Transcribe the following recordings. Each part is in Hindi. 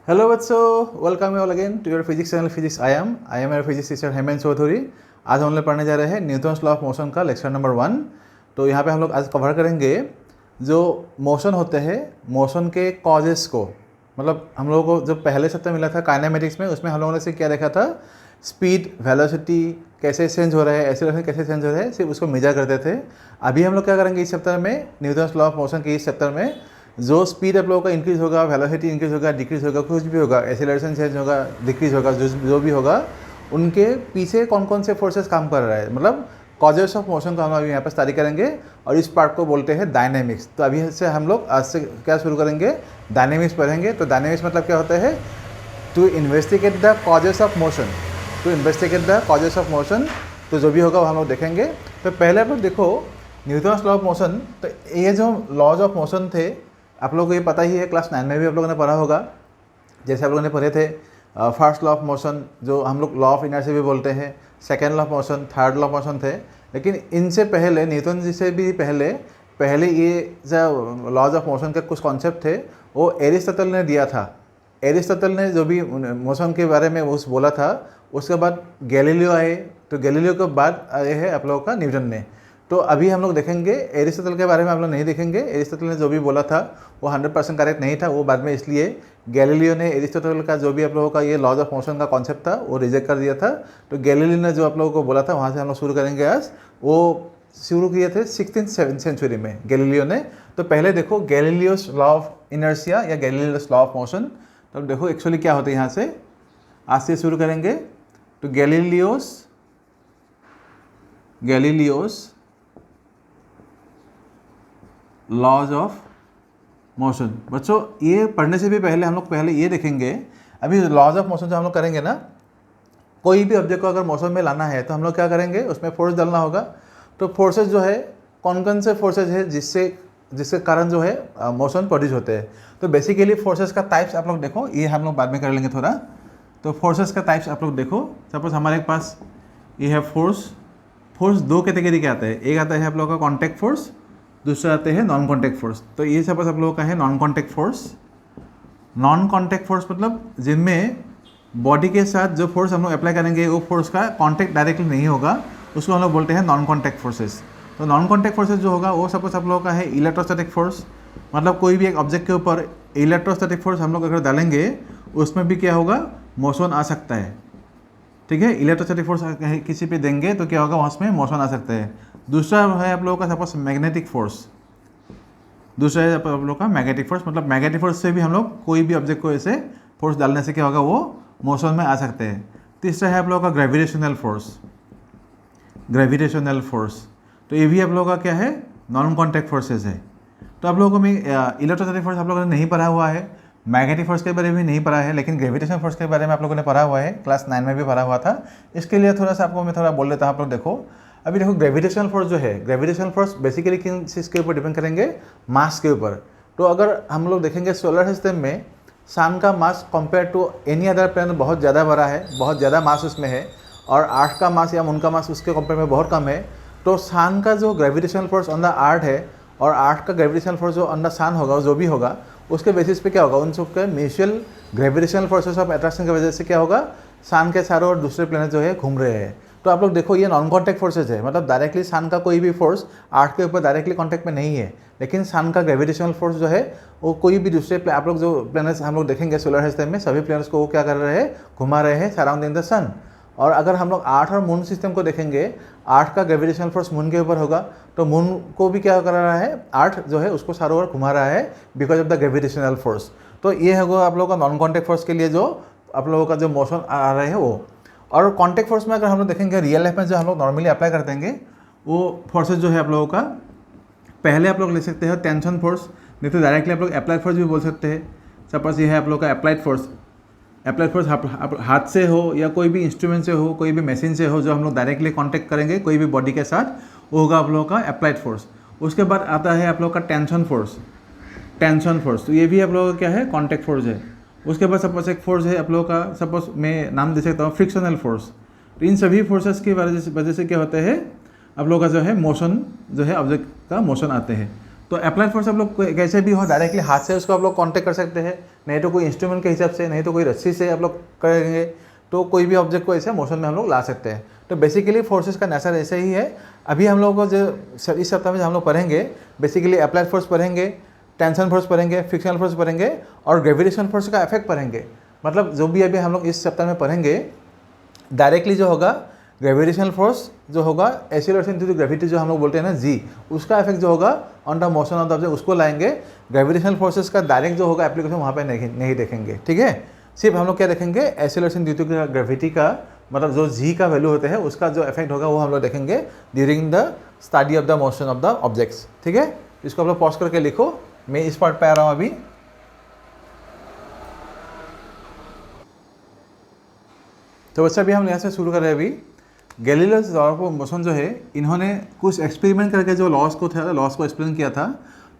हेलो बच्चों, welcome you all again to your physics channel physics I am your physics teacher Hemant Chaudhary. आज हम लोग पढ़ने जा रहे हैं न्यूटन्स लॉ ऑफ मोशन का लेक्चर नंबर 1। तो यहाँ पे हम लोग आज कवर करेंगे जो मोशन होते हैं, मोशन के कॉजेस को। मतलब हम लोगों को जो पहले सप्ताह मिला था काइनेमेटिक्स में, उसमें हम लोगों ने से क्या देखा था, स्पीड वेलोसिटी कैसे चेंज हो रहा है, एक्सेलरेशन कैसे चेंज हो रहा है, सिर्फ उसको मेजर करते थे। अभी हम लोग क्या करेंगे इस चैप्टर में, न्यूटन्स लॉ ऑफ मोशन के इस चैप्टर में जो स्पीड आप लोगों का इंक्रीज़ होगा, वेलोसिटी इंक्रीज़ होगा, डिक्रीज़ होगा, कुछ भी होगा, एक्सेलरेशन चेंज होगा, डिक्रीज़ होगा, जो भी होगा, उनके पीछे कौन कौन से फोर्सेस काम कर रहा है, मतलब कॉजेस ऑफ मोशन को हम अभी यहाँ पर स्टडी करेंगे। और इस पार्ट को बोलते हैं डायनेमिक्स। तो अभी से हम लोग आज से क्या शुरू करेंगे, डायनेमिक्स पढ़ेंगे। तो डायनेमिक्स मतलब क्या होता है, to investigate the causes of motion, to investigate the causes of motion. तो जो भी होगा वो हम लोग देखेंगे। तो पहले आप लोग देखो न्यूटन्स लॉ ऑफ मोशन। तो ये जो लॉज ऑफ मोशन थे आप लोगों को ये पता ही है, क्लास 9 में भी आप लोगों ने पढ़ा होगा। जैसे आप लोगों ने पढ़े थे फर्स्ट लॉ ऑफ मोशन, जो हम लोग लॉ ऑफ इनर्शिया भी बोलते हैं, second law of motion, third law of motion थे। लेकिन इनसे पहले, न्यूटन जी से भी पहले ये जो लॉज ऑफ मोशन के कुछ कॉन्सेप्ट थे वो एरिस्टोटल ने दिया था। एरिस्टोटल ने जो भी मोशन के बारे में उस बोला था, उसके बाद गैलीलियो आए। तो गैलीलियो के बाद आए हैं आप लोगों का न्यूटन ने। तो अभी हम लोग देखेंगे एरिस्टोटल के बारे में हम लोग नहीं देखेंगे। एरिस्टोटल ने जो भी बोला था वो 100% करेक्ट नहीं था, वो बाद में, इसलिए गैलीलियो ने एरिस्टोटल का जो भी आप लोगों का ये लॉज ऑफ मोशन का कॉन्सेप्ट था वो रिजेक्ट कर दिया था। तो गैलीलियो ने जो आप लोगों को बोला था वहाँ से हम लोग शुरू करेंगे आज। वो शुरू किए थे 16th सेंचुरी में गैलीलियो ने। तो पहले देखो गैलीलियोस लॉ ऑफ इनर्शिया या गैलीलियोस लॉ ऑफ मोशन। तो देखो एक्चुअली क्या होता है, यहाँ से आज से शुरू करेंगे। तो गैलीलियोस लॉज ऑफ मोशन। बच्चों ये पढ़ने से भी पहले हम लोग पहले ये देखेंगे, अभी लॉज ऑफ मोशन जो हम लोग करेंगे ना, कोई भी ऑब्जेक्ट को अगर मोशन में लाना है तो हम लोग क्या करेंगे, उसमें फोर्स डालना होगा। तो फोर्सेस जो है, कौन कौन से फोर्सेस है जिसके कारण जो है मोशन प्रोड्यूस होते हैं। तो बेसिकली फोर्सेस का टाइप्स आप लोग देखो, ये हम लोग बाद में कर लेंगे थोड़ा। तो फोर्सेस का टाइप्स आप लोग देखो। सपोज हमारे पास ये है फोर्स दो कैटेगरी के आते हैं। एक आता है आप लोगों का कॉन्टैक्ट फोर्स, दूसरा आते हैं नॉन कॉन्टैक्ट फोर्स। तो ये सपोज आप लोगों का है non contact force. Non contact force मतलब जिनमें बॉडी के साथ जो फोर्स हम लोग अप्लाई करेंगे वो फोर्स का कॉन्टैक्ट डायरेक्टली नहीं होगा, उसको हम लोग बोलते हैं नॉन कॉन्टैक्ट फोर्सेस। तो नॉन कॉन्टैक्ट फोर्सेस जो होगा वो सपोज आप लोगों का है इलेक्ट्रोस्टैटिक फोर्स। मतलब कोई भी एक ऑब्जेक्ट के ऊपर इलेक्ट्रोस्टैटिक फोर्स हम लोग अगर डालेंगे उसमें भी क्या होगा, मोशन आ सकता है। ठीक है, इलेक्ट्रोस्टैटिक फोर्स किसी पे देंगे तो क्या होगा, वहाँ में मोशन आ सकता है। दूसरा है आप लोगों का सपोज मैग्नेटिक फोर्स। दूसरा है आप लोगों का मैग्नेटिक फोर्स। मतलब मैग्नेटिक फोर्स से भी हम लोग कोई भी ऑब्जेक्ट को ऐसे फोर्स डालने से क्या होगा, वो मोशन में आ सकते हैं। तीसरा है आप लोगों का ग्रेविटेशनल फोर्स। तो ये भी आप लोगों का क्या है, नॉन कॉन्टैक्ट फोर्सेज है। तो आप लोगों को इलेक्ट्रोस्टैटिक फोर्स आप लोगों ने नहीं पढ़ा हुआ है, मैग्नेटिक फोर्स के बारे में नहीं पढ़ा है, लेकिन ग्रेविटेशनल फोर्स के बारे में आप लोगों ने पढ़ा हुआ है, क्लास 9 में भी पढ़ा हुआ था। इसके लिए थोड़ा सा आपको मैं थोड़ा बोल देता हूँ। आप लोग देखो, अभी देखो ग्रेविटेशनल फोर्स जो है, ग्रेविटेशनल फोर्स बेसिकली किन चीज़ के ऊपर डिपेंड करेंगे, मास के ऊपर। तो अगर हम लोग देखेंगे सोलर सिस्टम में सन का mass compare to any other planet बहुत ज़्यादा बड़ा है, बहुत ज़्यादा मास उसमें है, और अर्थ का मास या मून का मास उसके कंपेयर में बहुत कम है। तो सन का जो gravitational force on the earth है और अर्थ का ग्रेविटेशनल फोर्स जो ऑन द सन होगा, जो भी होगा, उसके बेसिस पे क्या होगा, उन सबके mutual gravitational forces of attraction की वजह से क्या होगा, सन के चारों और दूसरे प्लैनेट जो है घूम रहे हैं। तो आप लोग देखो ये नॉन कॉन्टैक्ट फोर्सेज है, मतलब डायरेक्टली सन का कोई भी फोर्स अर्थ के ऊपर डायरेक्टली कॉन्टैक्ट में नहीं है। लेकिन सन का ग्रेविटेशनल फोर्स जो है वो कोई भी दूसरे आप लोग जो प्लैनेट्स हम लोग देखेंगे सोलर सिस्टम में, सभी प्लैनेट्स को वो क्या कर रहे हैं, घुमा रहे हैं सराउंडिंग द सन। और अगर हम लोग अर्थ और मून सिस्टम को देखेंगे, अर्थ का ग्रेविटेशनल फोर्स मून के ऊपर होगा, तो मून को भी क्या कर रहा है, अर्थ जो है उसको चारों ओर घुमा रहा है because of the gravitational force. तो ये होगा आप लोगों का नॉन कॉन्टैक्ट फोर्स के लिए जो आप लोगों का जो मोशन आ रहे हैं वो। और कॉन्टैक्ट फोर्स में अगर हम लोग देखेंगे रियल लाइफ में जो हम लोग नॉर्मली अप्लाई करते हैं, वो फोर्सेज जो है आप लोगों का, पहले आप लोग ले सकते हैं टेंशन फोर्स, नहीं तो डायरेक्टली आप लोग अप्लाइड फोर्स भी बोल सकते हैं। सपोज ये है आप लोग का अप्लाइड फोर्स। अप्लाइड फोर्स हाथ से हो या कोई भी इंस्ट्रूमेंट से हो, कोई भी मशीन से हो, जो हम लोग डायरेक्टली कांटेक्ट करेंगे कोई भी बॉडी के साथ, वो होगा आप लोगों का अप्लाइड फोर्स। उसके बाद आता है आप लोगों का टेंशन फोर्स। तो ये भी आप लोगों का क्या है, कॉन्टैक्ट फोर्स है। उसके बाद सपोज एक फोर्स है आप लोगों का, सपोज मैं नाम दे सकता हूँ फ्रिक्शनल फोर्स। तो इन सभी फोर्सेस की वजह से क्या होता है, आप लोगों का जो है मोशन जो है ऑब्जेक्ट का मोशन आते हैं। तो अप्लाइड फोर्स आप लोग कैसे भी हो डायरेक्टली हाथ से उसको आप लोग कांटेक्ट कर सकते हैं, नहीं तो कोई इंस्ट्रूमेंट के हिसाब से, नहीं तो कोई रस्सी से आप लोग करेंगे, तो कोई भी ऑब्जेक्ट को ऐसे मोशन में हम लोग ला सकते हैं। तो बेसिकली फोर्सेस का नेचर ऐसे ही है। अभी हम लोगों को जो इस सप्ताह में हम लोग पढ़ेंगे बेसिकली अप्लाइड फोर्स पढ़ेंगे, टेंशन फोर्स पढ़ेंगे, फ्रिक्शनल फोर्स पढ़ेंगे और ग्रेविटेशन फोर्स का इफेक्ट पढ़ेंगे। मतलब जो भी अभी हम लोग इस सप्ताह में पढ़ेंगे डायरेक्टली जो होगा ग्रेविटेशनल फोर्स जो होगा एक्सीलरेशन ड्यू टू ग्रेविटी जो हम लोग बोलते हैं ना जी, उसका इफेक्ट जो होगा on the motion of the object उसको लाएंगे। ग्रेविटेशनल फोर्सेस का डायरेक्ट जो होगा एप्लीकेशन वहाँ पे नहीं देखेंगे, ठीक है। सिर्फ हम लोग क्या देखेंगे एक्सीलरेशन ड्यू टू ग्रेविटी का, मतलब जो जी का वैल्यू होते हैं उसका जो इफेक्ट होगा वो हम लोग देखेंगे during the study of the motion of the objects, ठीक है। इसको आप लोग पॉज करके लिखो, मैं इस पार्ट पे आ रहा हूँ अभी। तो बच्चा अभी हम यहाँ से शुरू कर रहे हैं। अभी गैलीलियोस लॉ ऑफ मोशन जो है, इन्होंने कुछ एक्सपेरिमेंट करके जो लॉस को एक्सप्लेन किया था।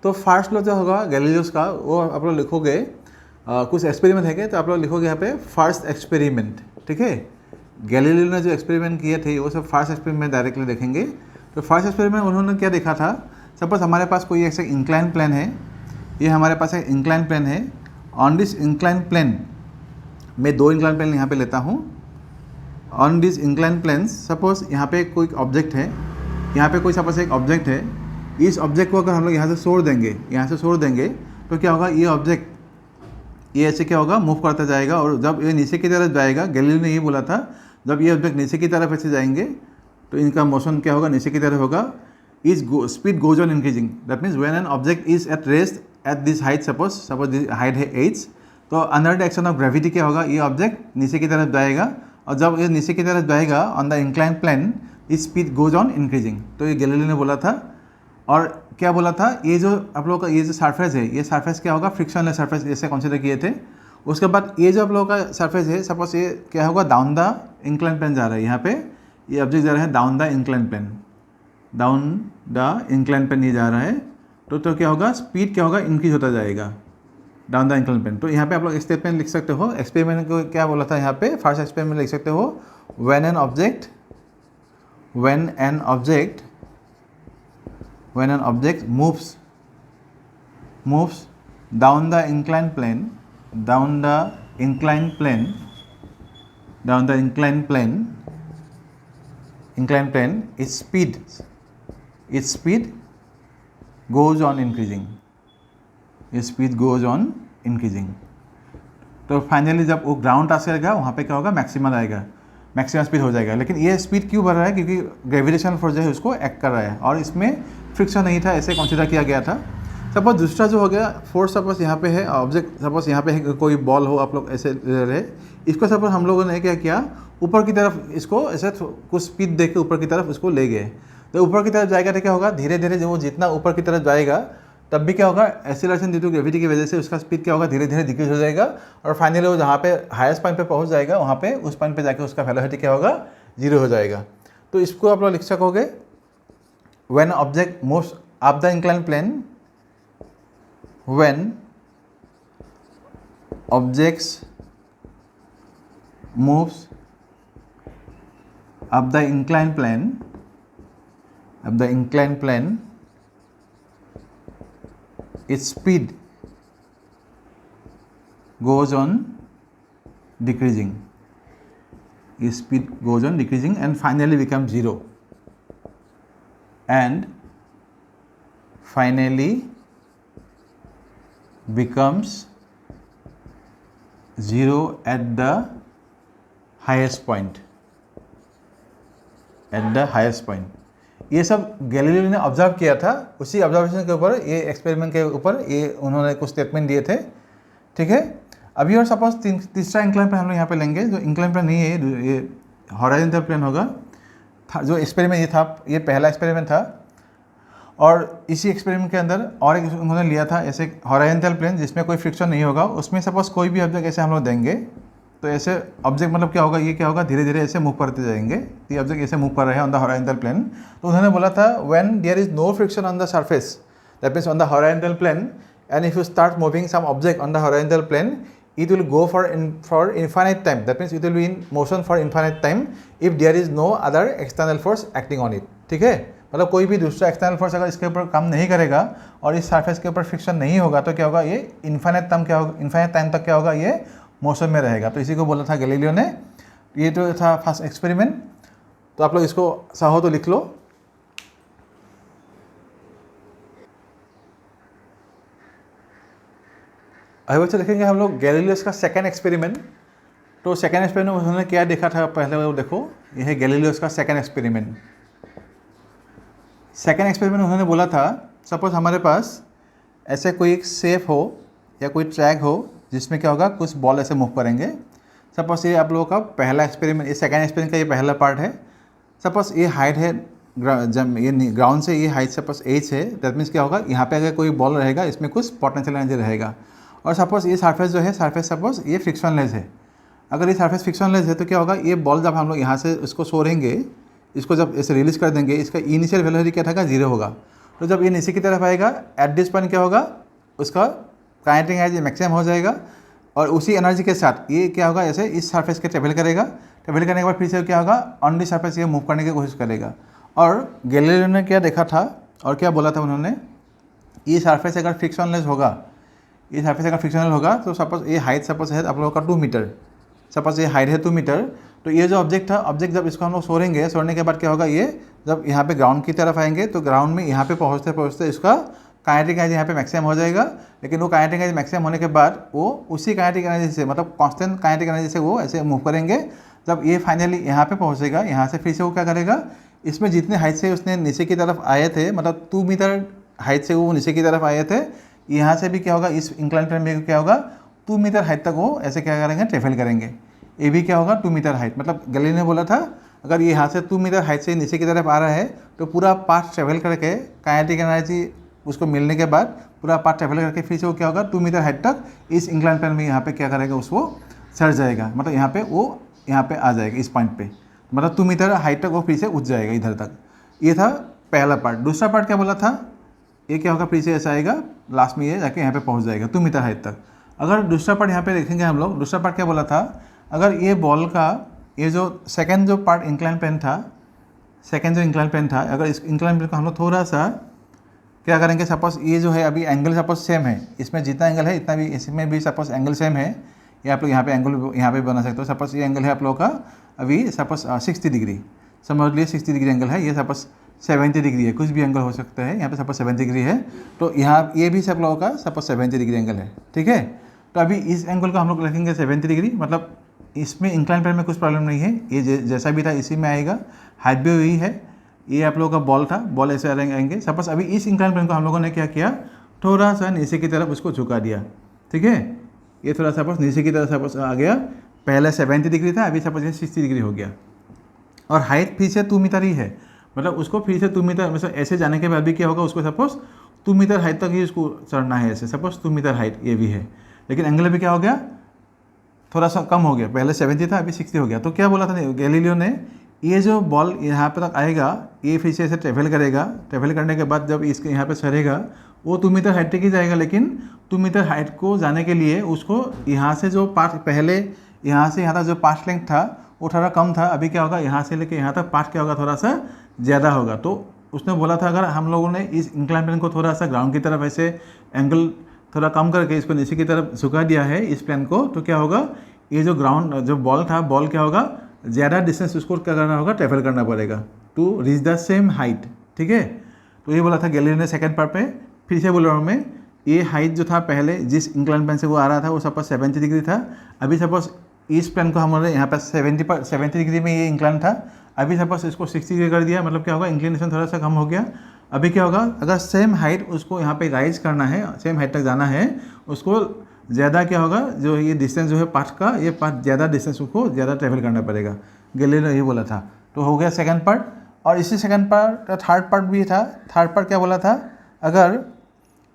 तो फर्स्ट लॉ जो होगा गैलीलियोस का वो आप लोग लिखोगे, कुछ एक्सपेरिमेंट है तो आप लोग लिखोगे यहाँ पे फर्स्ट एक्सपेरिमेंट, ठीक है। गैलीलियो ने जो एक्सपेरिमेंट किए थे वो सब फर्स्ट एक्सपेरिमेंट डायरेक्टली देखेंगे। तो फर्स्ट एक्सपेरिमेंट उन्होंने क्या देखा था, सपोज हमारे पास कोई ऐसा इंक्लाइन प्लेन है, ये हमारे पास एक इंक्लाइन प्लेन है। ऑन दिस इंक्लाइन प्लेन, मैं दो इंक्लाइन प्लेन यहाँ पे लेता हूँ। On this incline planes suppose यहाँ पे कोई ऑब्जेक्ट है, यहाँ पे कोई सपोज एक ऑब्जेक्ट है। इस ऑब्जेक्ट को अगर हम लोग यहाँ से छोड़ देंगे, तो क्या होगा, ये ऑब्जेक्ट ये ऐसे क्या होगा मूव करता जाएगा। और जब ये नीचे की तरफ जाएगा, गैलीलियो ने ये बोला था जब ये ऑब्जेक्ट नीचे की तरफ ऐसे जाएंगे तो इनका मोशन क्या होगा, नीचे की तरफ होगा। Speed goes on increasing, that means when an object is at rest at this height, suppose this height है h, तो under the action of gravity क्या होगा, ये ऑब्जेक्ट नीचे की तरफ जाएगा। और जब ये नीचे की तरफ जाएगा on the incline plane, speed goes on increasing. तो ये गैलीलियो ने बोला था। और क्या बोला था, ये जो आप लोगों का ये जो सरफेस है, ये सरफेस क्या होगा, फ्रिक्शनलेस सरफेस जैसे कंसीडर किए थे। उसके बाद ये जो आप लोगों का सरफेस है, सपोज ये क्या होगा, डाउन द इंक्लाइन प्लेन जा रहा है। यहाँ पे ये ऑब्जेक्ट जा रहा है डाउन द इंक्लाइन प्लेन, ये जा रहा है। तो क्या होगा, स्पीड क्या होगा, इंक्रीज होता जाएगा डाउन द इंक्लाइन प्लेन। तो यहाँ पे आप लोग स्टेटमेंट लिख सकते हो। एक्सपेरिमेंट को क्या बोला था यहाँ पे, फर्स्ट एक्सपेरिमेंट लिख सकते हो, when an object moves down the inclined plane, its speed goes on increasing. तो फाइनली जब वो ग्राउंड टच करेगा वहाँ पे क्या होगा, मैक्सिमम स्पीड हो जाएगा। लेकिन ये स्पीड क्यों बढ़ रहा है, क्योंकि ग्रेविटेशनल फोर्स जो है उसको एक्ट कर रहा है और इसमें फ्रिक्शन नहीं था, ऐसे कंसीडर किया गया था। सपोज दूसरा जो हो गया फोर्स, सपोज यहाँ पे है ऑब्जेक्ट, सपोज यहाँ पे है कोई बॉल हो, आप लोग ऐसे रहे, इसको सपोज हम लोगों ने क्या किया, ऊपर की तरफ इसको ऐसे कुछ स्पीड दे के ऊपर की तरफ उसको ले गए। तो ऊपर की तरफ जाएगा तो क्या होगा, धीरे धीरे जो जितना ऊपर की तरफ जाएगा तब भी क्या होगा, एक्सीलरेशन ड्यू टू ग्रेविटी की वजह से उसका स्पीड क्या होगा, धीरे धीरे डिक्रीज हो जाएगा। और फाइनली वो जहाँ पे हाईएस्ट पॉइंट पे पहुँच जाएगा, वहाँ पे उस पॉइंट पे जाके उसका वेलोसिटी क्या होगा, 0 हो जाएगा। तो इसको आप लोग लिख सकोगे, when object moves up the incline plane, when objects moves up the inclined plane, its speed goes on decreasing. And finally becomes 0. Becomes 0 at the highest point. ये सब गैलीलियो ने ऑब्जर्व किया था, उसी ऑब्जर्वेशन के ऊपर, ये एक्सपेरिमेंट के ऊपर ये उन्होंने कुछ स्टेटमेंट दिए थे, ठीक है। अभी और सपोज तीसरा इंक्लाइन प्लेन हम लोग यहाँ पे लेंगे, जो इंक्लाइन प्लेन नहीं है, ये हॉरिजॉन्टल प्लेन होगा। जो एक्सपेरिमेंट ये था, ये पहला एक्सपेरिमेंट था। और इसी एक्सपेरिमेंट के अंदर और एक उन्होंने लिया था ऐसे हॉरिजॉन्टल प्लेन जिसमें कोई फ्रिक्शन नहीं होगा, उसमें सपोज कोई भी ऑब्जेक्ट ऐसे हम लोग देंगे तो ऐसे ऑब्जेक्ट मतलब क्या होगा, ये क्या होगा, धीरे धीरे ऐसे मूव करते जाएंगे। ये ऑब्जेक्ट ऐसे मूव कर रहे हैं ऑन द हॉरिजॉन्टल प्लेन। तो उन्होंने बोला था when there is no friction on the surface, that means on the horizontal plane, and if you start moving some object on the horizontal plane, it will go for infinite time. That means it will be in motion for infinite time if there is no other external force acting on it. ठीक है, मतलब कोई भी दूसरा एक्सटर्नल फोर्स अगर इसके ऊपर काम नहीं करेगा और इस सरफेस के ऊपर फ्रिक्शन नहीं होगा तो क्या होगा, ये इन्फाइनाइट टाइम तक क्या होगा, ये मोशन में रहेगा। तो इसी को बोला था गैलीलियो ने। ये तो था फर्स्ट एक्सपेरिमेंट। तो आप लोग इसको चाहो तो लिख लो। अभी बच्चे देखेंगे हम लोग गैलीलियोस का सेकेंड एक्सपेरिमेंट। तो सेकेंड एक्सपेरिमेंट उन्होंने क्या देखा था पहले वो देखो, ये है गैलीलियोस का सेकेंड एक्सपेरिमेंट। सेकेंड एक्सपेरिमेंट उन्होंने बोला था, सपोज हमारे पास ऐसे कोई एक शेप हो या कोई ट्रैक हो जिसमें क्या होगा, कुछ बॉल ऐसे मूव करेंगे। सपोज ये आप लोगों का पहला एक्सपेरिमेंट, ये सेकेंड एक्सपेरिमेंट का ये पहला पार्ट है। सपोज ये हाइट है, ये ग्राउंड से ये हाइट सपोज एच है, दैट मीन्स क्या होगा, यहाँ पे अगर कोई बॉल रहेगा इसमें कुछ पोटेंशियल एनर्जी रहेगा। और सपोज ये सरफेस जो है, सरफेस सपोज ये फ्रिक्शनलेस है। अगर ये सरफेस फ्रिक्शनलेस है तो क्या होगा, ये बॉल जब हम लोग यहाँ से इसको छोड़ेंगे, इसको जब ऐसे रिलीज कर देंगे, इसका इनिशियल वेलोसिटी क्या था, 0 होगा। तो जब ये नीचे की तरफ आएगा एट दिस पॉइंट क्या होगा, उसका काइनेटिक एनर्जी मैक्सिमम हो जाएगा। और उसी एनर्जी के साथ ये क्या होगा, ऐसे इस सरफेस के ट्रेवल करेगा। ट्रेवल करने के बाद फिर से क्या होगा, ऑन दी सरफेस ये मूव करने की कोशिश करेगा। और गैलीलियो ने क्या देखा था और क्या बोला था उन्होंने, ये सरफेस अगर फ्रिक्शनलेस होगा, ये सरफेस अगर फ्रिक्शनल होगा तो सपोज ये हाइट सपोज है आप लोगों का 2 मीटर, सपोज ये हाइट है 2 मीटर। तो ये जो ऑब्जेक्ट था, ऑब्जेक्ट जब इसको हम लोग छोड़ेंगे, छोड़ने के बाद क्या होगा, ये जब यहाँ पे ग्राउंड की तरफ आएंगे तो ग्राउंड में यहाँ पे पहुँचते पहुँचते इसका काइनेटिक एनर्जी यहाँ पे मैक्सिमम हो जाएगा। लेकिन वो काइनेटिक एनर्जी मैक्सिमम होने के बाद वो उसी काइनेटिक एनर्जी से, मतलब कांस्टेंट काइनेटिक एनर्जी से वो ऐसे मूव करेंगे। जब ये फाइनली यहाँ पे पहुँचेगा, यहाँ से फिर से वो क्या करेगा, इसमें जितने हाइट से उसने नीचे की तरफ आए थे, मतलब 2 मीटर हाइट से वो नीचे की तरफ आए थे, यहाँ से भी क्या होगा, इस इंक्लाइन प्लेन में क्या होगा, 2 मीटर हाइट तक वो ऐसे क्या करेंगे, ट्रेवल करेंगे। ये भी क्या होगा, 2 मीटर हाइट। मतलब गैलीलियो ने बोला था अगर ये यहाँ से 2 मीटर हाइट से नीचे की तरफ आ रहा है तो पूरा पाथ ट्रेवल करके काइनेटिक एनर्जी उसको मिलने के बाद पूरा पाथ ट्रेवल करके फिर से वो क्या होगा, 2 मीटर हाइट तक इस इंक्लाइन प्लेन में यहाँ पे क्या करेगा, उसको सर जाएगा। मतलब यहाँ पे वो यहाँ पे आ जाएगा इस पॉइंट पे, मतलब 2 मीटर हाइट तक वो फिर से उठ जाएगा इधर तक। ये था पहला पार्ट। दूसरा पार्ट क्या बोला था, ये क्या होगा, फिर से ऐसा आएगा, लास्ट में ये जाके यहाँ पे पहुँच जाएगा 2 मीटर हाइट तक। अगर दूसरा पार्ट यहाँ पे देखेंगे हम लोग, दूसरा पार्ट क्या बोला था, अगर ये बॉल का ये जो सेकंड जो पार्ट इंक्लाइन प्लेन था, सेकंड जो इंक्लाइन प्लेन था, अगर इस इंक्लाइन प्लेन को हम लोग थोड़ा सा क्या करेंगे, सपोज ये जो है अभी एंगल सपोज सेम है, इसमें जितना एंगल है इतना भी इसमें भी सपोज एंगल सेम है। ये आप लोग यहाँ पे एंगल यहाँ पे बना सकते हो। सपोज ये एंगल है आप लोगों का अभी सपोज 60 डिग्री, समझ लिए 60 डिग्री एंगल है। ये सपोज 70 डिग्री है, कुछ भी एंगल हो सकता है। यहाँ पे सपोज 70 डिग्री है, तो यहाँ ये भी सब लोगों का सपोज 70 डिग्री एंगल है, ठीक है। तो अभी इस एंगल को हम लोग रखेंगे 70 डिग्री, मतलब इसमें इंक्लाइन प्लेन में कुछ प्रॉब्लम नहीं है, ये जैसा भी था इसी में आएगा। हाइट भी वही है। ये आप लोगों का बॉल था, बॉल ऐसे आएंगे। सपोज अभी इस इंक्लाइन प्लेन को हम लोगों ने क्या किया, थोड़ा सा नीचे की तरफ उसको झुका दिया, ठीक है। ये थोड़ा सपोज नीचे की तरफ सपोज आ गया, पहले 70 डिग्री था, अभी सपोज ये 60 डिग्री हो गया। और हाइट फिर से 2 मीटर ही है, मतलब उसको फिर से 2 मीटर मतलब ऐसे जाने के बाद भी क्या होगा, उसको सपोज 2 मीटर हाइट तक ही उसको चढ़ना है ऐसे, सपोज 2 मीटर हाइट ये भी है। लेकिन एंगल भी क्या हो गया, थोड़ा सा कम हो गया, पहले 70 था अभी 60 हो गया। तो क्या बोला था गैलीलियो ने, ये जो बॉल यहाँ पे तक आएगा, ये फिर से ऐसे ट्रेवल करेगा। ट्रेवल करने के बाद जब इसके यहाँ पे सरेगा, वो 2 मीटर हाइट तक ही जाएगा। लेकिन 2 मीटर हाइट को जाने के लिए उसको यहाँ से जो पाथ, पहले यहाँ से यहाँ तक जो पाथ लेंथ था वो थोड़ा कम था, अभी क्या होगा, यहाँ से लेके यहाँ तक पाथ क्या होगा, थोड़ा सा ज़्यादा होगा। तो उसने बोला था अगर हम लोगों ने इस इंक्लाइन प्लेन को थोड़ा सा ग्राउंड की तरफ ऐसे एंगल थोड़ा कम करके इसको नीचे की तरफ झुका दिया है इस प्लेन को, तो क्या होगा, ये जो ग्राउंड जो बॉल था, बॉल क्या होगा, ज़्यादा डिस्टेंस उसको क्या करना होगा, ट्रेवल करना पड़ेगा to reach the same height, ठीक है। तो ये बोला था गैलीलियो ने सेकंड पार्ट पे। फिर से बोल रहा हूँ मैं, ये हाइट जो था पहले जिस इंक्लाइन प्लेन से वो आ रहा था वो सपोज 70 डिग्री था। अभी सपोज इस प्लेन को हमारे यहाँ पर 70 डिग्री में ये इंक्लाइन था, अभी सपोज इसको 60 डिग्री कर दिया, मतलब क्या होगा, इंक्लिनेशन थोड़ा सा कम हो गया। अभी क्या होगा, अगर सेम हाइट उसको यहाँ पे राइज करना है, सेम हाइट तक जाना है, उसको ज़्यादा क्या होगा, जो ये डिस्टेंस जो है पाथ का, ये पाथ ज़्यादा डिस्टेंस उसको ज़्यादा ट्रेवल करना पड़ेगा। गैलीलियो ने ये बोला था। तो हो गया सेकंड पार्ट। और इसी सेकंड पार्ट थर्ड पार्ट भी था। थर्ड पार्ट क्या बोला था, अगर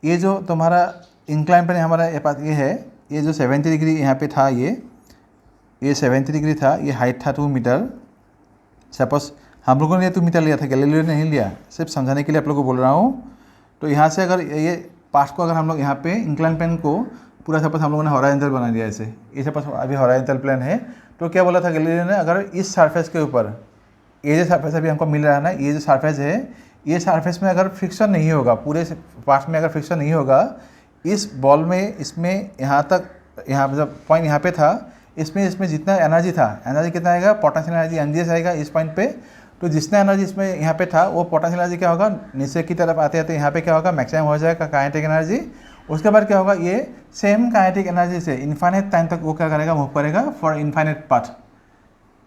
ये जो तुम्हारा इंक्लाइन प्लेन हमारा ये पास ये है, ये जो 70 डिग्री यहाँ पे था, ये 70 डिग्री था, ये हाइट था 2 मीटर। सपोज हम लोगों ने 2 मीटर लिया था, गैलीलियो ने नहीं लिया, सिर्फ समझाने के लिए आप लोगों को बोल रहा हूँ। तो यहाँ से अगर ये पाथ को अगर हम लोग यहाँ पे इंक्लाइन प्लेन को पूरा सपोज हम लोगों ने हॉरिजॉन्टल बना दिया ऐसे, ये सपोज अभी हॉरिजॉन्टल प्लेन है। तो क्या बोला था गैलीलियो ने, अगर इस सरफेस के ऊपर ये जो सरफेस अभी हमको मिल रहा है ना, ये जो सरफेस है, ये सरफेस में अगर फ्रिक्शन नहीं होगा, पूरे पार्ट में अगर फ्रिक्शन नहीं होगा, इस बॉल में इसमें यहाँ तक, यहाँ जब पॉइंट यहाँ पे था, इसमें जितना एनर्जी था, एनर्जी कितना आएगा, पोटेंशियल एनर्जी एनजीएस आएगा इस पॉइंट पे। तो जितना एनर्जी इसमें यहाँ पे था वो पोटेंशियल एनर्जी क्या होगा, नीचे की तरफ आते आते यहाँ पे क्या होगा, मैक्सिमम हो जाएगा काइनेटिक एनर्जी। उसके बाद क्या होगा, ये सेम काइनेटिक एनर्जी से इन्फाइनाइट टाइम तक वो क्या करेगा, मूव करेगा फॉर इन्फाइनाइट पाथ।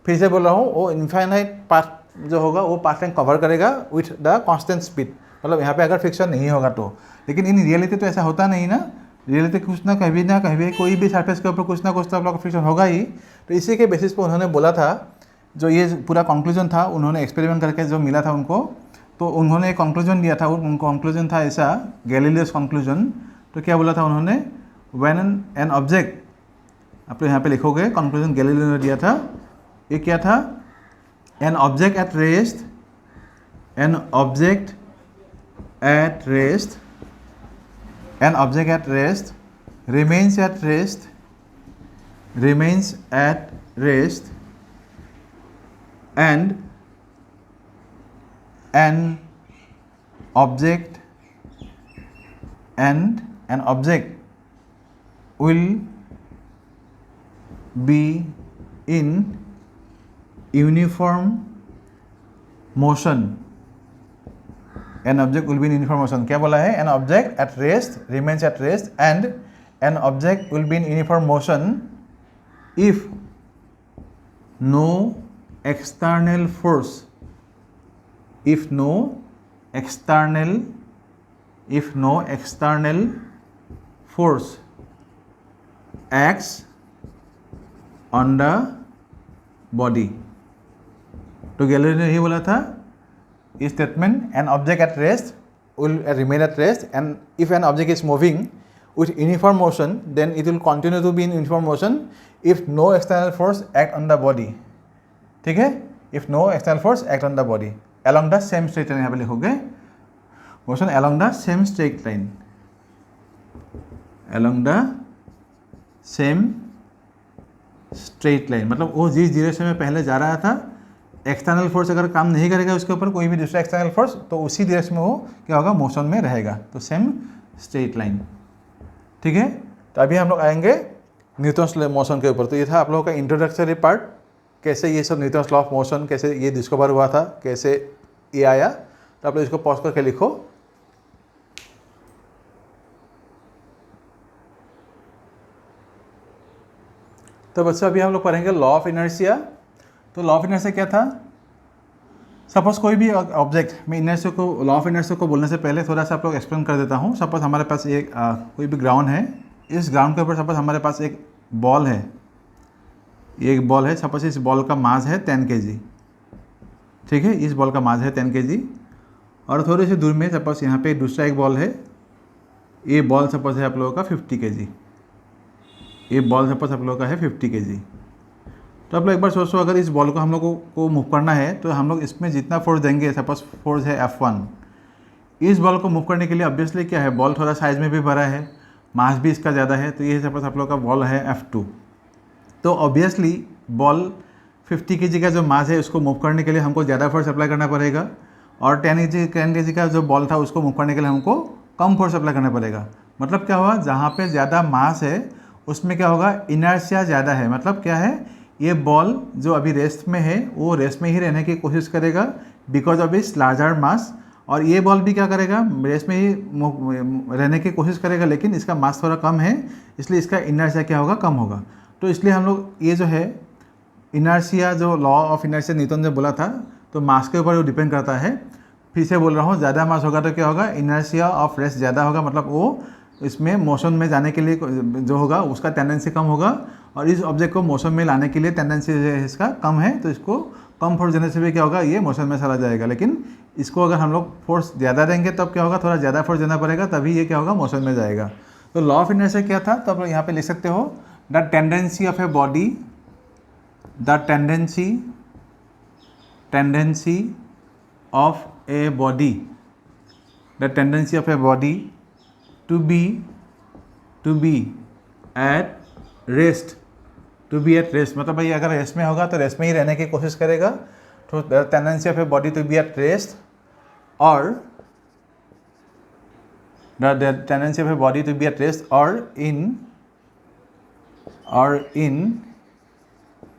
फिर से बोल रहा हूँ, वो इन्फाइनाइट पाथ जो होगा वो पाथ टाइम कवर करेगा विथ द कांस्टेंट स्पीड, मतलब यहाँ पे अगर फ्रिक्शन नहीं होगा तो। लेकिन इन रियलिटी तो ऐसा होता नहीं ना, रियलिटी कुछ ना कभी कोई भी सरफेस के ऊपर कुछ ना कुछ तो आप लोग का फ्रिक्शन होगा ही। तो इसी के बेसिस पे उन्होंने बोला था, जो ये पूरा कंक्लूजन था, उन्होंने एक्सपेरिमेंट करके जो मिला था उनको, तो उन्होंने एक कंक्लूजन दिया था। उनका कंक्लूजन था ऐसा, गैलीलियोस कंक्लूजन। तो क्या बोला था उन्होंने, व्हेन एन ऑब्जेक्ट, आप यहाँ पे लिखोगे कंक्लूजन गैलीलियो ने दिया था। ये क्या था, an object at rest, an object at rest, an object at rest remains at rest and an object will be in uniform motion. An object will be in uniform motion. क्या बोला है, an object at rest remains at rest and an object will be in uniform motion if no external force, if no external force acts on the body. तो गैलीलियो ने यही बोला था statement, an object at rest will remain at rest, and if an object is moving with uniform motion then it will continue to be in uniform motion if no external force act on the body. ठीक है, if no external force act on the body along the same straight line, यहाँ पे लिखोगे motion along the same straight line, along the same straight line, मतलब वो जिस डायरेक्शन में पहले जा रहा था, एक्सटर्नल फोर्स अगर काम नहीं करेगा उसके ऊपर, कोई भी दूसरा एक्सटर्नल फोर्स, तो उसी डायरेक्शन में वो क्या होगा, मोशन में रहेगा। तो सेम स्ट्रेट लाइन। ठीक है, तो अभी हम लोग आएंगे न्यूटन्स लॉ ऑफ मोशन के ऊपर। तो ये था आप लोगों का इंट्रोडक्टरी पार्ट, कैसे ये सब न्यूटन्स लॉ ऑफ मोशन कैसे ये डिस्कवर हुआ था, कैसे ये आया। तो आप लोग इसको पॉज करके लिखो। तो बच्चों अभी हम लोग पढ़ेंगे लॉ ऑफ इनर्शिया। तो लॉ ऑफ इनर्शिया क्या था, सपोज कोई भी ऑब्जेक्ट, मैं इनर्शिया को, लॉ ऑफ इनर्शिया को बोलने से पहले थोड़ा सा आप लोग एक्सप्लेन कर देता हूँ। सपोज हमारे पास एक कोई भी ग्राउंड है, इस ग्राउंड के ऊपर सपोज हमारे पास एक बॉल है, ये एक बॉल है, सपोज इस बॉल का मास है 10 kg। ठीक है, इस बॉल का मास है 10 kg। और थोड़ी सी दूर में सपोज यहाँ पे दूसरा एक बॉल है, ये बॉल सपोज है आप लोगों का 50 kg, ये बॉल सपोज आप लोगों का है 50 kg। तो आप लोग एक बार सोचो, अगर इस बॉल को हम लोगों को मूव करना है तो हम लोग इसमें जितना फोर्स देंगे, सपोज फोर्स है F1, इस बॉल को मूव करने के लिए ऑब्वियसली क्या है, बॉल थोड़ा साइज़ में भी बड़ा है, मास भी इसका ज़्यादा है, तो ये सपोज आप लोग का बॉल है F2। तो ऑब्वियसली बॉल 50 kg का जो मास है उसको मूव करने के लिए हमको ज़्यादा फोर्स अप्लाई करना पड़ेगा, और 10 kg का जो बॉल था उसको मूव करने के लिए हमको कम फोर्स अप्लाई करना पड़ेगा। मतलब क्या हुआ, जहाँ पे ज़्यादा मास है उसमें क्या होगा, इनर्शिया ज़्यादा है। मतलब क्या है, ये बॉल जो अभी रेस्ट में है वो रेस्ट में ही रहने की कोशिश करेगा बिकॉज ऑफ इस लार्जर मास, और ये बॉल भी क्या करेगा, रेस्ट में ही रहने की कोशिश करेगा, लेकिन इसका मास थोड़ा कम है, इसलिए इसका इनर्शिया क्या होगा, कम होगा। तो इसलिए हम लोग ये जो है इनर्शिया, जो लॉ ऑफ इनर्शिया न्यूटन ने बोला था, तो मास के ऊपर वो डिपेंड करता है। फिर से बोल रहा हूँ, ज़्यादा मास होगा तो क्या होगा, इनर्शिया ऑफ रेस्ट ज़्यादा होगा, मतलब वो इसमें मोशन में जाने के लिए जो होगा उसका टेंडेंसी कम होगा, और इस ऑब्जेक्ट को मोशन में लाने के लिए टेंडेंसी इसका कम है, तो इसको कम फोर्स देने से भी क्या होगा, ये मोशन में चला जाएगा। लेकिन इसको अगर हम लोग फोर्स ज़्यादा देंगे तब क्या होगा, थोड़ा ज़्यादा फोर्स देना पड़ेगा, तभी ये क्या होगा, मोशन में जाएगा। तो लॉ ऑफ इनर्शिया क्या था, तो आप लोग यहाँ पे लिख सकते हो, the tendency of a body, the tendency of a body, the tendency of a body to be at rest, to be at rest, मतलब भाई अगर रेस्ट में होगा तो रेस्ट में ही रहने की कोशिश करेगा। तो tendency of a body to be at rest, or the tendency of a body to be at rest or in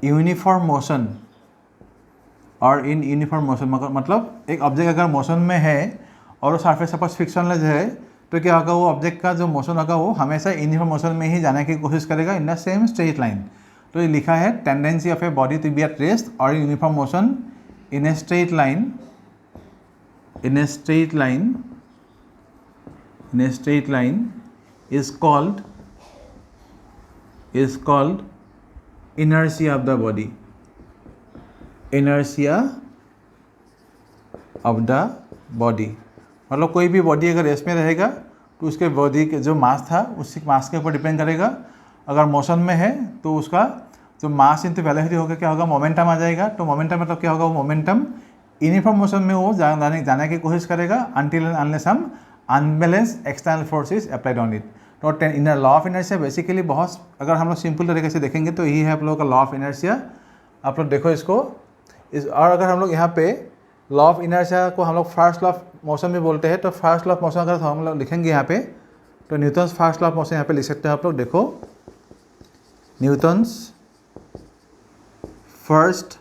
uniform motion और इन यूनिफॉर्म मोशन, मतलब एक ऑब्जेक्ट अगर मोशन में है और वो सरफेस सपोज फ्रिक्शनलेस है तो क्या होगा, वो ऑब्जेक्ट का जो मोशन होगा वो हमेशा यूनिफॉर्म मोशन में ही जाने की कोशिश करेगा in the same straight line. तो ये लिखा है tendency of a body to be at rest और uniform motion in a straight line is called inertia of the body, मतलब कोई भी बॉडी अगर रेस्ट में रहेगा तो उसके बॉडी के जो मास था उसी मास के ऊपर डिपेंड करेगा। अगर मोशन में है तो उसका जो मास इंटू वेलोसिटी होगा क्या होगा, मोमेंटम आ जाएगा। तो मोमेंटम मतलब क्या होगा, वो मोमेंटम यूनिफॉर्म मोशन में वो जाने की कोशिश करेगा अनटिल एंड अनलेस हम unbalance external force is applied on it. तो inner law of inertia basically बहुत, अगर हम लोग सिंपल तरीके से देखेंगे तो यही है आप लोगों का लॉ ऑफ इनर्शिया। आप लोग देखो इसको और अगर हम लोग यहाँ पे लॉ ऑफ इनर्शिया को हम लोग फर्स्ट लॉ ऑफ मोशन भी बोलते हैं, तो फर्स्ट लॉ ऑफ मोशन अगर हम लोग लिखेंगे यहाँ पे तो Newton's first law of motion यहाँ पे लिख सकते हैं आप लोग। देखो Newton's first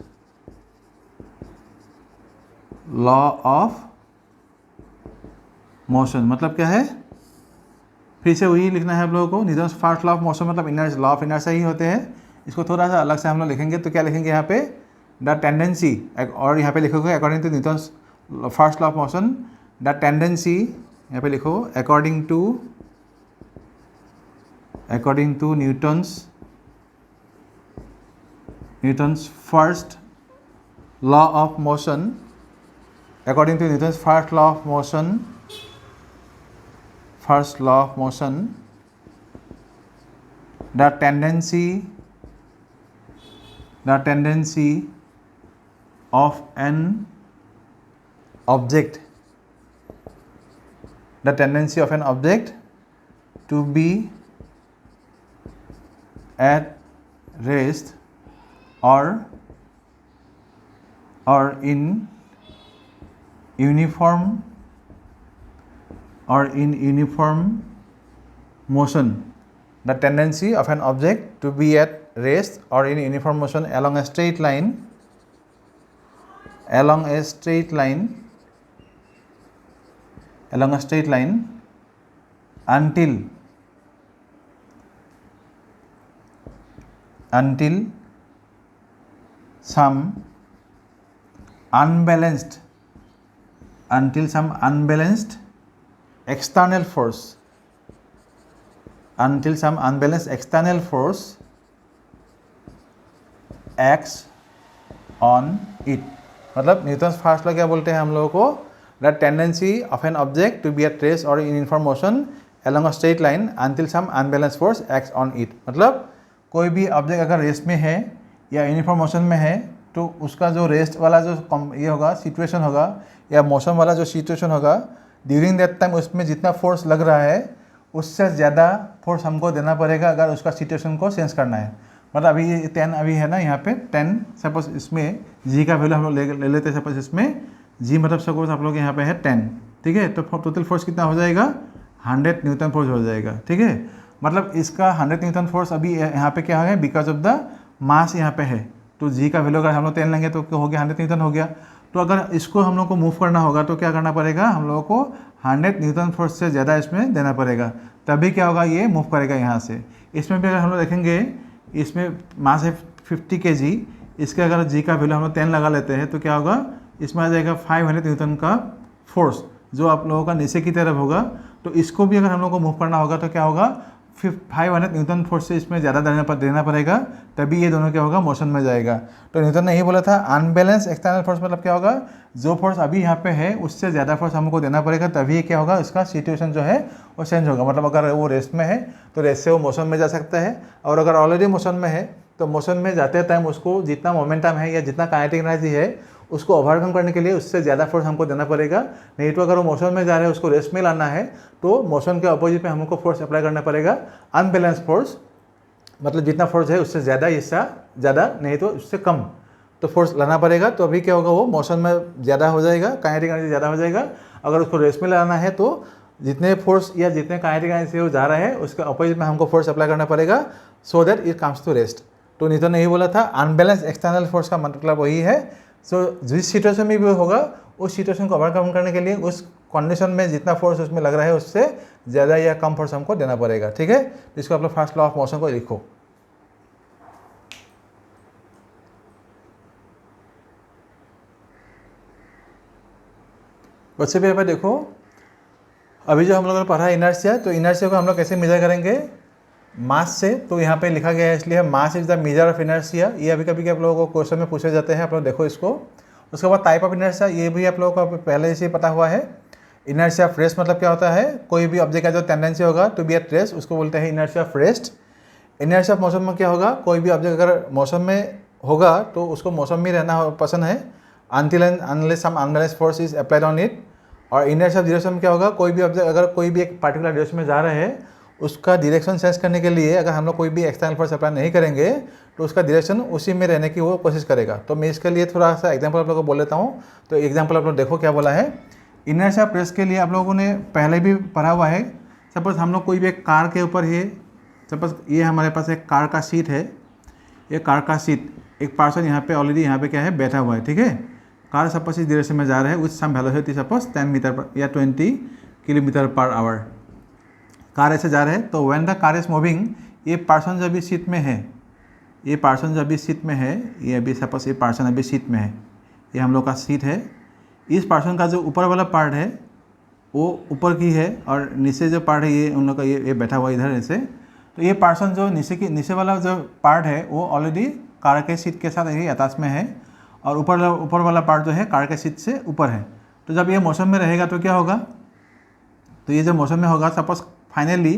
law of motion मतलब क्या है, फिर से वही लिखना है आप लोगों को। Newton's first law of motion मतलब इनर्शिया, लॉ ऑफ इनर्शिया ही होते हैं। इसको थोड़ा सा अलग से हम लोग लिखेंगे तो क्या लिखेंगे यहाँ पे, द टेंडेंसी, और यहाँ पे लिखोगे according to Newton's first law of motion, the tendency, यहाँ पे लिखो according to Newton's first law of motion, according to Newton's first law of motion, the tendency of an object to be at rest or in uniform motion, the tendency of an object to be at rest or in uniform motion along a straight line until some unbalanced external force acts on it। मतलब न्यूटन्स फर्स्ट लॉ क्या बोलते हैं हम लोगों को, the tendency of an object to be at rest और in uniform motion along a straight line until some unbalanced force acts on it। मतलब कोई भी ऑब्जेक्ट अगर रेस्ट में है या यूनिफॉर्म मोशन में है तो उसका जो रेस्ट वाला जो ये होगा सिचुएशन होगा या मोशन वाला जो सिचुएशन होगा, ड्यूरिंग दैट टाइम उसमें जितना फोर्स लग रहा है उससे ज़्यादा फोर्स हमको देना पड़ेगा अगर उसका सिचुएशन को चेंज करना है। मतलब अभी ये 10 अभी है ना यहाँ पे 10, सपोज इसमें जी का वैल्यू हम लोग ले लेते हैं। सपोज इसमें जी मतलब सपोज आप लोग यहाँ पे है 10, ठीक है। तो टोटल फोर्स कितना हो जाएगा, 100 न्यूटन फोर्स हो जाएगा, ठीक है। मतलब इसका 100 न्यूटन फोर्स अभी यहाँ पे क्या है, बिकॉज ऑफ द मास यहाँ पे है। तो जी का वैल्यू अगर हम लोग 10 लेंगे तो क्या हो गया, 100 न्यूटन हो गया। तो अगर इसको हम लोग को मूव करना होगा तो क्या करना पड़ेगा, हम लोगों को 100 न्यूटन फोर्स से ज़्यादा इसमें देना पड़ेगा, तभी क्या होगा, ये मूव करेगा यहाँ से। इसमें भी अगर हम लोग देखेंगे, इसमें मास है 50 kg, इसके अगर जी का वैल्यू हम लोग 10 लगा लेते हैं तो क्या होगा, इसमें आ जाएगा 500 न्यूटन का फोर्स जो आप लोगों का नीचे की तरफ होगा। तो इसको भी अगर हम लोग को मूव करना होगा तो क्या होगा, 500 न्यूटन फोर्स से इसमें ज़्यादा देना पड़ेगा, तभी ये दोनों क्या होगा, मोशन में जाएगा। तो न्यूटन ने यही बोला था, अनबैलेंस एक्सटर्नल फोर्स मतलब क्या होगा, जो फोर्स अभी यहाँ पे है उससे ज़्यादा फोर्स हमको देना पड़ेगा, तभी क्या होगा, इसका सिचुएशन जो है वो चेंज होगा। मतलब अगर वो रेस्ट में है तो रेस्ट से वो मोशन में जा सकता है, और अगर ऑलरेडी मोशन में है तो मोशन में जाते टाइम उसको जितना मोमेंटम है या जितना काइनेटिक एनर्जी है उसको ओवरकम करने के लिए उससे ज़्यादा फोर्स हमको देना पड़ेगा। नहीं तो अगर वो मोशन में जा रहे हैं, उसको रेस्ट में लाना है, तो मोशन के अपोजिट पे हमको फोर्स अप्लाई करना पड़ेगा, अनबैलेंस फोर्स। मतलब जितना फोर्स है उससे ज़्यादा, इससे ज़्यादा, नहीं तो उससे कम तो फोर्स लाना पड़ेगा। तो अभी क्या होगा, वो मोशन में ज़्यादा हो जाएगा, काइनेटिक एनर्जी ज़्यादा हो जाएगा। अगर उसको रेस्ट में लाना है तो जितने फोर्स या जितने काइनेटिक से वो जा रहा है उसके अपोजिट में हमको फोर्स अप्लाई करना पड़ेगा so that it comes to rest. तो न्यूटन ने यही बोला था अनबैलेंस एक्सटर्नल फोर्स का मतलब वही है। सो जिस सिचुएशन में भी होगा उस सिचुएशन को ओवरकम करने के लिए उस कंडीशन में जितना फोर्स उसमें लग रहा है उससे ज़्यादा या कम फोर्स हमको देना पड़ेगा। ठीक है, इसको आप लोग फर्स्ट लॉ ऑफ मोशन को लिखो। बच्चे भी यहाँ पर देखो, अभी जो हम लोगों ने पढ़ा इनर्शिया, तो इनर्शिया को हम लोग कैसे मेजर करेंगे? मास से। तो यहाँ पे लिखा गया है इसलिए mass is the measure of inertia. ये अभी कभी आप लोगों को क्वेश्चन में पूछे जाते हैं, आप लोग देखो इसको। उसके बाद टाइप ऑफ इनर्शिया, ये भी आप लोगों को पहले से पता हुआ है। इनर्शिया ऑफ रेस्ट मतलब क्या होता है? कोई भी ऑब्जेक्ट का जो टेंडेंसी होगा टू बी एट रेस्ट उसको बोलते हैं inertia of rest. Inertia of motion में क्या होगा? कोई भी ऑब्जेक्ट अगर मौसम में होगा तो उसको मौसम में रहना पसंद है until and unless some unbalance force is applied on it. और इनर्शिया ऑफ डायरेक्शन में क्या होगा? कोई भी ऑब्जेक्ट अगर कोई भी एक पार्टिकुलर डायरेक्शन में जा रहा है उसका डायरेक्शन सेंस करने के लिए अगर हम लोग कोई भी एक्सटर्नल फोर्स अप्लाई नहीं करेंगे तो उसका डायरेक्शन उसी में रहने की वो कोशिश करेगा। तो मैं इसके लिए थोड़ा सा एग्जांपल आप लोगों को बोल लेता हूँ। तो एग्जांपल आप लोग देखो क्या बोला है। इनर्शिया ऑफ रेस्ट के लिए आप लोगों ने पहले भी पढ़ा हुआ है। सपोज हम लोग कोई भी एक कार के ऊपर है, सपोज ये हमारे पास एक कार का सीट है, ये कार का सीट, एक पर्सन यहाँ पे ऑलरेडी यहाँ पे क्या है बैठा हुआ है। ठीक है, कार सपोज इस डायरेक्शन में जा रहा है with some velocity suppose 10 metre per या 20 किलोमीटर पर आवर। कार ऐसे जा रहे हैं तो when the car is moving, ये पर्सन जब भी सीट में है, ये पर्सन जब भी सीट में है, ये अभी सपोज ये पर्सन अभी सीट में है, ये हम लोग का सीट है। इस पर्सन का जो ऊपर वाला पार्ट है वो ऊपर की है और नीचे जो पार्ट है ये उन लोग का ये बैठा हुआ इधर ऐसे। तो ये पर्सन जो नीचे वाला जो पार्ट है वो ऑलरेडी कार के सीट के साथ यही अटैच में है और ऊपर वाला पार्ट जो है कार के सीट से ऊपर है। तो जब ये मौसम में रहेगा तो क्या होगा? तो ये जब मौसम में होगा सपोज फाइनली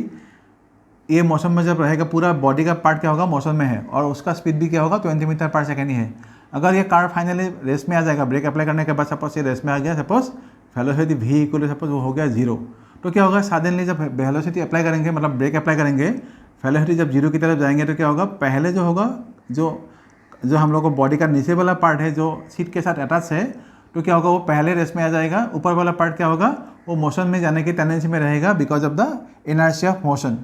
ये मौसम में जब रहेगा पूरा बॉडी का पार्ट क्या होगा? मौसम में है और उसका स्पीड भी क्या होगा? 20 मीटर पर सेकेंड ही है। अगर ये कार फाइनली रेस में आ जाएगा, ब्रेक अप्लाई करने के बाद सपोज ये रेस में आ गया, suppose velocity v equal suppose वो हो गया 0, तो क्या होगा? सडनली जब वेलोसिटी अप्लाई करेंगे मतलब ब्रेक अप्लाई करेंगे, वेलोसिटी जब 0 की तरफ जाएंगे तो क्या होगा? पहले जो होगा जो हम लोग को बॉडी का नीचे वाला पार्ट है जो सीट के साथ अटैच है, तो क्या होगा? वो पहले रेस में आ जाएगा। ऊपर वाला पार्ट क्या होगा? वो मोशन में जाने की टेंडेंसी में रहेगा because of the inertia of motion.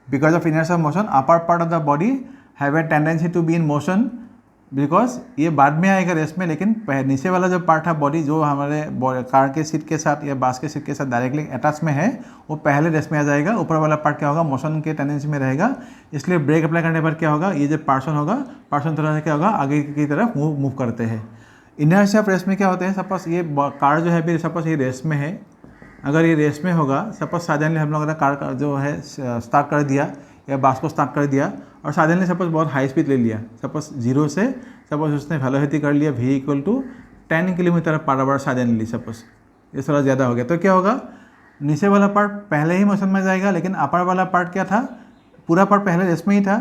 Because of inertia of motion upper part of the body have a tendency to be in motion, because ये बाद में आएगा रेस में, लेकिन नीचे वाला जो पार्ट है बॉडी जो हमारे कार के सीट के साथ या बस के सीट के साथ डायरेक्टली अटैच में है वो पहले रेस में आ जाएगा। ऊपर वाला पार्ट क्या होगा? मोशन के टेंडेंसी में रहेगा। इसलिए ब्रेक अप्लाई करने पर क्या होगा? ये जो पर्सन होगा, पर्सन थोड़ा सा क्या होगा? आगे की तरफ मूव करते हैं। इनर्शिया ऑफ रेस में क्या होता है? सपोज ये कार जो है अभी सपोज ये रेस में है, अगर ये रेस में होगा सपोज सडनली हम लोगों ने कार का जो है स्टार्ट कर दिया या बस को स्टार्ट कर दिया और सडनली सपोज बहुत हाई स्पीड ले लिया, सपोज 0 से सपोज उसने वेलोसिटी कर लिया v equal to 10 kilometre per hour suddenly, suppose ये थोड़ा ज़्यादा हो गया, तो क्या होगा? नीचे वाला पार्ट पहले ही मौसम में जाएगा लेकिन अपर वाला पार्ट क्या था? पूरा पार्ट पहले रेस में ही था।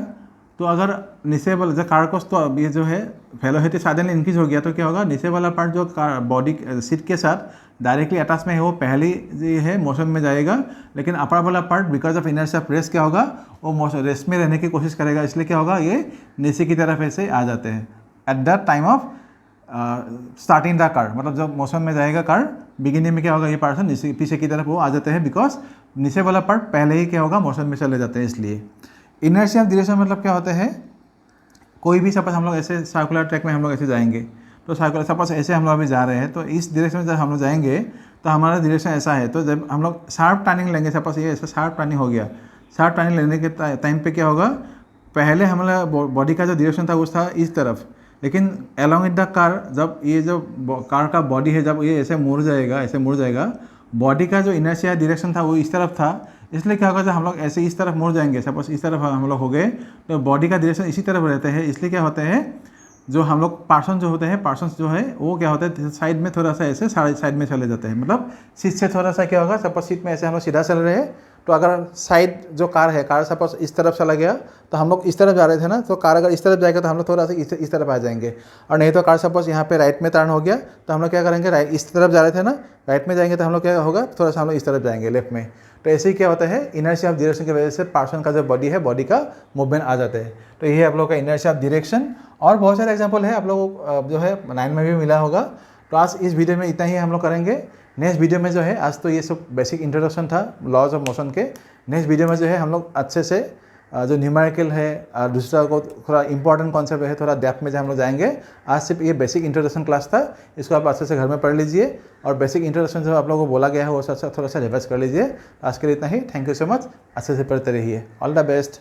तो अगर नीचे वाला जो कार को तो ये जो है वेलोसिटी सडनली इंक्रीज हो गया तो क्या होगा? नीचे वाला पार्ट जो कार बॉडी सीट के साथ डायरेक्टली अटैच में है वो पहले ये है मौसम में जाएगा, लेकिन अपर वाला part because of inertia of rest क्या होगा? वो रेस्ट में रहने की कोशिश करेगा। इसलिए क्या होगा? ये नीचे की तरफ ऐसे आ जाते हैं at the time of starting the car. मतलब जब मौसम में जाएगा कार, बिगिनिंग में क्या होगा? ये पर्सन नीचे पीछे की तरफ वो आ जाते हैं बिकॉज नीचे वाला पार्ट पहले ही क्या होगा? मौसम में चले जाते हैं। इसलिए इनर्शिया ऑफ डायरेक्शन मतलब क्या होता है? कोई भी सपोज हम लोग ऐसे सर्कुलर ट्रैक में हम लोग ऐसे जाएंगे तो सर्कुलर सपोज ऐसे हम लोग अभी जा रहे हैं तो इस डायरेक्शन में जब हम लोग जाएंगे तो हमारा डायरेक्शन ऐसा है। तो जब हम लोग शार्प टर्निंग लेंगे, सपोज ये ऐसा शार्प टर्निंग हो गया, शार्प टर्निंग लेने के टाइम पे क्या होगा? पहले हमारा बॉडी का जो डायरेक्शन था वो था इस तरफ, लेकिन अलॉन्ग विद द कार जब ये जो कार का बॉडी है जब ये ऐसे मुड़ जाएगा, बॉडी का जो इनर्शिया डायरेक्शन था वो इस तरफ था। इसलिए क्या होगा? जब हम लोग ऐसे इस तरफ मुड़ जाएंगे, सपोज इस तरफ हम लोग हो गए तो बॉडी का डायरेक्शन इसी तरफ रहते हैं। इसलिए क्या होते हैं? जो हम लोग पर्सन जो होते हैं, पर्सन्स जो है वो क्या होता है? साइड में थोड़ा सा ऐसे साइड में चले जाते हैं। मतलब सीट से थोड़ा सा क्या होगा? सपोज सीट में ऐसे हम लोग सीधा चल रहे हैं तो अगर साइड जो कार है, कार सपोज इस तरफ चला गया तो हम लोग इस तरफ जा रहे थे ना, तो कार अगर इस तरफ जाएगा तो हम लोग थोड़ा सा इस तरफ आ जाएंगे। और नहीं तो कार सपोज यहाँ पे राइट में टर्न हो गया तो हम लोग क्या करेंगे? राइट इस तरफ जा रहे थे ना, राइट में जाएंगे तो हम लोग क्या होगा? थोड़ा सा हम लोग इस तरफ जाएंगे लेफ्ट में। तो ऐसे ही क्या होता है? इनर्शिया ऑफ डायरेक्शन की वजह से पर्सन का जो बॉडी है, बॉडी का मूवमेंट आ जाते हैं। तो ये है आप लोग का इनर्शिया ऑफ डायरेक्शन। और बहुत सारे एग्जांपल है आप लोग जो है 9 में भी मिला होगा। तो आज इस वीडियो में इतना ही हम लोग करेंगे। नेक्स्ट वीडियो में जो है, आज तो ये सब बेसिक इंट्रोडक्शन था लॉज ऑफ मोशन के। नेक्स्ट वीडियो में जो है हम लोग अच्छे से जो न्यूमेरिकल है और दूसरा को थोड़ा इंपॉर्टेंट कॉन्सेप्ट है, थोड़ा डेप्थ में जो हम लोग जाएंगे। आज सिर्फ ये बेसिक इंट्रोडक्शन क्लास था, इसको आप अच्छे से घर में पढ़ लीजिए और बेसिक इंट्रोडक्शन जो आप लोगों को बोला गया है वो थोड़ा सा रिवाइज कर लीजिए। आज के लिए इतना ही। Thank you so much. अच्छे से पढ़ते रहिए। All the best.